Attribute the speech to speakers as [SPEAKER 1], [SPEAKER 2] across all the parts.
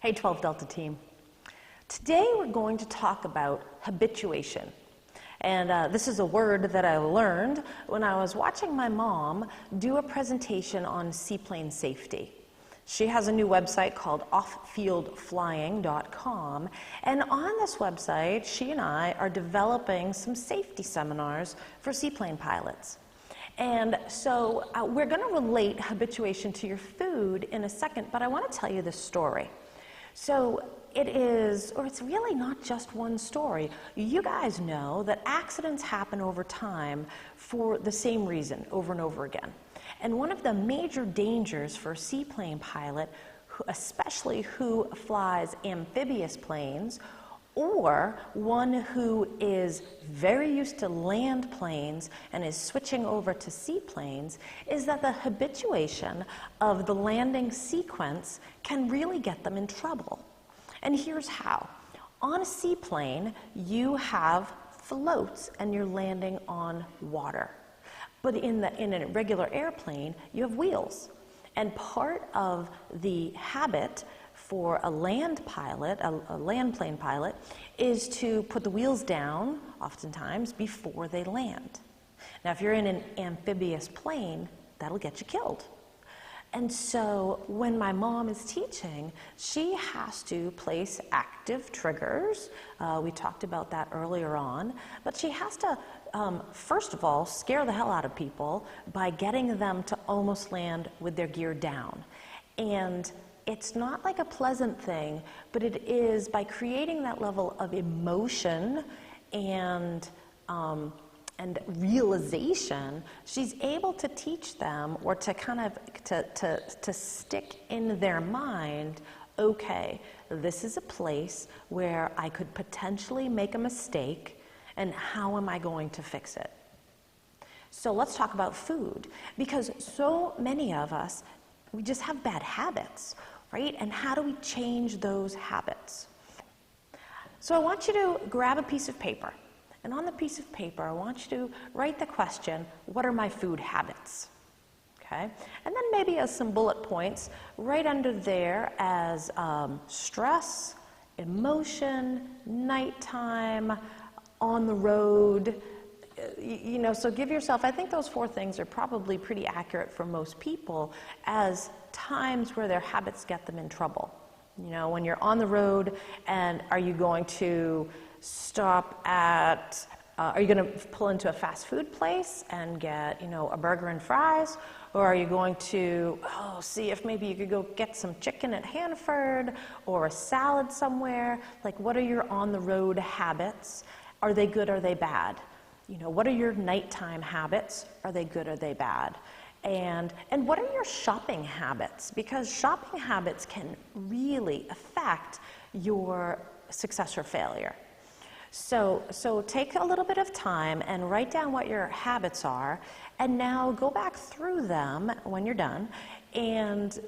[SPEAKER 1] Hey 12 Delta team. Today we're going to talk about habituation. And this is a word that I learned when I was watching my mom do a presentation on seaplane safety. She has a new website called offfieldflying.com, and on this website she and I are developing some safety seminars for seaplane pilots. And so we're going to relate habituation to your food in a second, but I want to tell you this story. So it's really not just one story. You guys know that accidents happen over time for the same reason over and over again. And one of the major dangers for a seaplane pilot, especially who flies amphibious planes, or one who is very used to land planes and is switching over to seaplanes, is that the habituation of the landing sequence can really get them in trouble. And here's how. On a seaplane, you have floats and you're landing on water. But in a regular airplane, you have wheels. And part of the habit for a land pilot, a land plane pilot, is to put the wheels down, oftentimes, before they land. Now, if you're in an amphibious plane, that'll get you killed. And so when my mom is teaching, she has to place active triggers. We talked about that earlier on. But she has to, first of all, scare the hell out of people by getting them to almost land with their gear down. And it's not like a pleasant thing, but it is by creating that level of emotion and realization, she's able to teach them, or to kind of to stick in their mind, okay, this is a place where I could potentially make a mistake, and how am I going to fix it? So let's talk about food, because so many of us, we just have bad habits, right? And how do we change those habits? So I want you to grab a piece of paper. And on the piece of paper, I want you to write the question, what are my food habits? Okay? And then maybe as some bullet points, right under there as stress, emotion, nighttime, on the road. You know, so give yourself, I think those 4 things are probably pretty accurate for most people as times where their habits get them in trouble. You know, when you're on the road, and are you going to stop at, are you going to pull into a fast food place and get, you know, a burger and fries? Or are you going to, see if maybe you could go get some chicken at Hanford or a salad somewhere? Like, what are your on-the-road habits? Are they good, or are they bad? You know, what are your nighttime habits? Are they good, or are they bad? And what are your shopping habits? Because shopping habits can really affect your success or failure. So take a little bit of time and write down what your habits are, and now go back through them when you're done and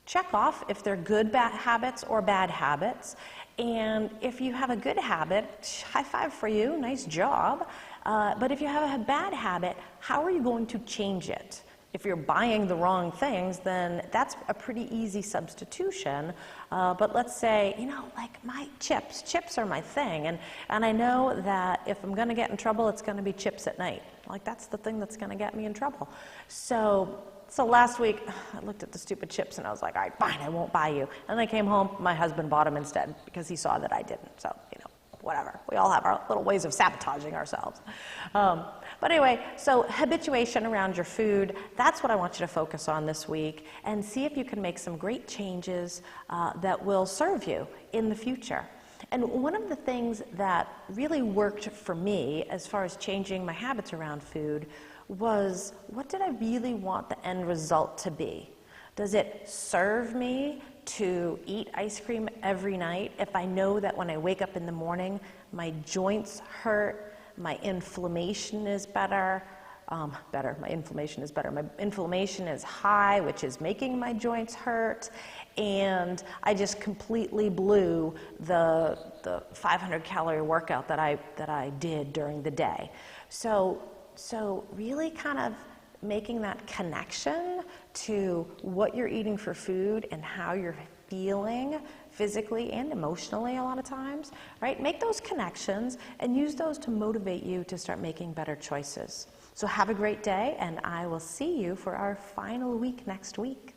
[SPEAKER 1] check off if they're good habits or bad habits. And if you have a good habit, high five for you, nice job. But if you have a bad habit, how are you going to change it? If you're buying the wrong things, then that's a pretty easy substitution. But let's say, you know, like my chips are my thing. And I know that if I'm going to get in trouble, it's going to be chips at night. Like, that's the thing that's going to get me in trouble. So last week, I looked at the stupid chips and I was like, all right, fine, I won't buy you. And I came home, my husband bought them instead because he saw that I didn't. So, you know, whatever. We all have our little ways of sabotaging ourselves. But anyway, so habituation around your food, that's what I want you to focus on this week, and see if you can make some great changes that will serve you in the future. And one of the things that really worked for me as far as changing my habits around food was, what did I really want the end result to be? Does it serve me to eat ice cream every night if I know that when I wake up in the morning, my joints hurt, my inflammation is better, my inflammation is better, my inflammation is high, which is making my joints hurt, and I just completely blew the 500 calorie workout that I did during the day. So really kind of making that connection to what you're eating for food and how you're feeling physically and emotionally a lot of times, right? Make those connections and use those to motivate you to start making better choices. So have a great day, and I will see you for our final week next week.